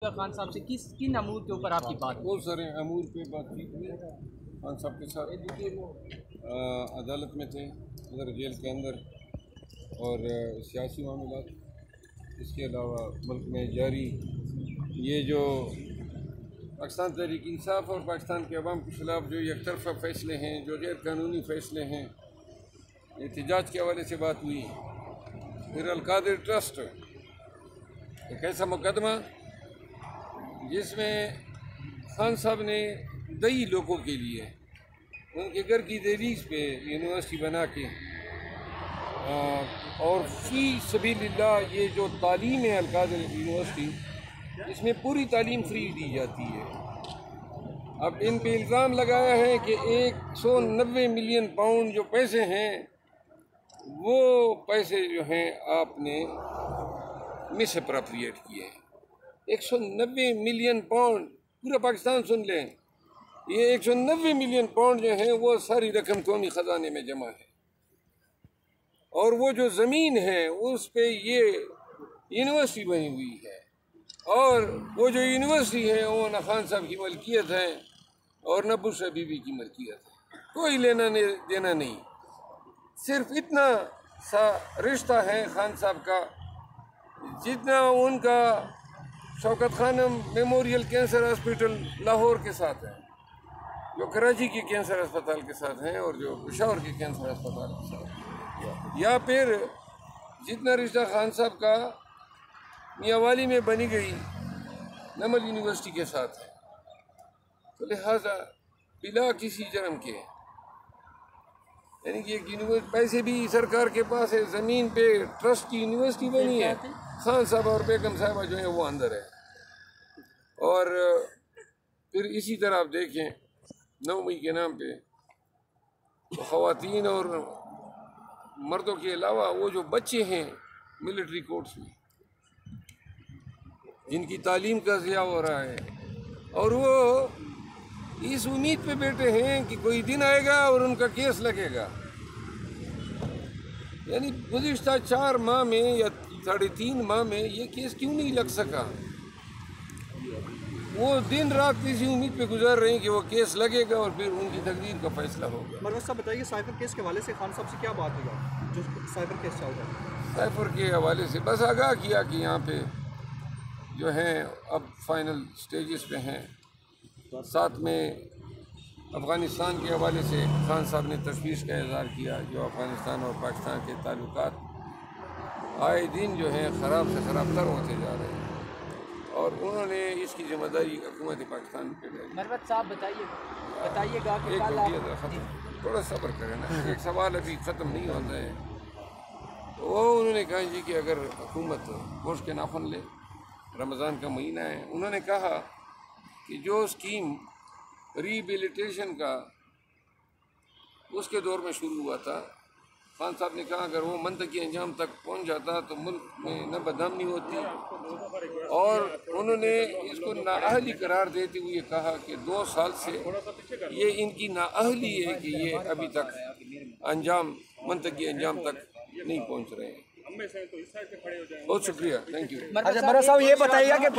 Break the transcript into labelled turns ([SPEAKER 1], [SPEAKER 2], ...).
[SPEAKER 1] खान साहब से किन अमूर के ऊपर आपकी बात?
[SPEAKER 2] बहुत सारे अमूर पे बातचीत हुई खान साहब के साथ। अदालत में थे, उधर जेल के अंदर, और सियासी मामला, इसके अलावा मुल्क में जारी ये जो पाकिस्तान तहरीक इंसाफ और पाकिस्तान के अवाम के ख़िलाफ़ जो एक तरफ़ा फ़ैसले हैं, जो गैर कानूनी फ़ैसले हैं, एहतजाज के हवाले से बात हुई। फिर अलकादिर ट्रस्ट एक ऐसा मुकदमा जिसमें खान साहब ने कई लोगों के लिए उनके घर की दहलीज पे यूनिवर्सिटी बना के और फ़ी सबीलिल्लाह ये जो तालीम है अलकादिर यूनिवर्सिटी, इसमें पूरी तालीम फ्री दी जाती है। अब इन पे इल्ज़ाम लगाया है कि 190 मिलियन पाउंड जो पैसे हैं, वो पैसे जो हैं आपने मिस अप्रोप्रिएट किए हैं। 190 मिलियन पाउंड, पूरा पाकिस्तान सुन लें, ये 190 मिलियन पाउंड जो है वो सारी रकम कौमी ख़जाने में जमा है। और वो जो ज़मीन है उस पे ये यूनिवर्सिटी बनी हुई है, और वो जो यूनिवर्सिटी है वो न खान साहब की मलकियत है और न बुश बीबी की मलकियत है। कोई लेना देना नहीं, सिर्फ इतना सा रिश्ता है खान साहब का जितना उनका Shaukat Khanum memorial cancer hospital Lahore के साथ है, जो कराची के कैंसर अस्पताल के साथ हैं, और जो पेशावर के कैंसर अस्पताल के साथ है। या फिर जितना रिश्ता खान साहब का मियाँवाली में बनी गई नमल यूनिवर्सिटी के साथ है, तो लिहाजा बिला किसी जर्म के, यानी कि एक यूनिवर्सिटी, पैसे भी सरकार के पास है, ज़मीन पे ट्रस्ट की यूनिवर्सिटी बनी है, खान साहब और बेगम साहबा जो है वो अंदर है। और फिर इसी तरह आप देखें 9 मई के नाम पे तो ख़वातीन और मर्दों के अलावा वो जो बच्चे हैं मिलिट्री कोर्ट्स में, जिनकी तालीम का ज़िया हो रहा है, और वो इस उम्मीद पे बैठे हैं कि कोई दिन आएगा और उनका केस लगेगा। यानी गुज़िश्ता 4 माह में या 3.5 माह में ये केस क्यों नहीं लग सका? वो दिन रात इसी उम्मीद पे गुजार रहे हैं कि वो केस लगेगा और फिर उनकी तकदीर का फैसला होगा।
[SPEAKER 3] मरवत साहब बताइए, साइफर केस के हवाले से खान साहब से क्या बात हुई, जो साइफर केस चल रहा है?
[SPEAKER 2] साइफर के हवाले से बस आगाह किया कि यहाँ पे जो हैं अब फाइनल स्टेजेस पे हैं। साथ में अफ़गानिस्तान के हवाले से खान साहब ने तशवीश का इज़हार किया, जो अफ़गानिस्तान और पाकिस्तान के ताल्लुकात आए दिन जो हैं ख़राब से ख़राब तर होते जा रहे हैं, और उन्होंने इसकी जिम्मेदारी हुकूमत पाकिस्तान पे डाली।
[SPEAKER 1] मरवत साहब बताइएगा कि
[SPEAKER 2] थोड़ा सब्र करें ना, एक सवाल अभी ख़त्म नहीं होता है। वो उन्होंने कहा जी कि अगर हुकूमत गोश्त के नाखून ले, रमज़ान का महीना है, उन्होंने कहा कि जो स्कीम रिहेबिलिटेशन का उसके दौर में शुरू हुआ था, खान साहब ने कहा अगर वो मंतकी अंजाम तक पहुंच जाता तो मुल्क में न बदनामी होती, और उन्होंने इसको नाअहली करार देते हुए कहा कि 2 साल से ये इनकी नाअहली है कि ये अभी तक मंतकी अंजाम तक नहीं पहुंच रहे हैं। बहुत शुक्रिया, थैंक यू।
[SPEAKER 3] अच्छा, साहब ये बताइएगा कि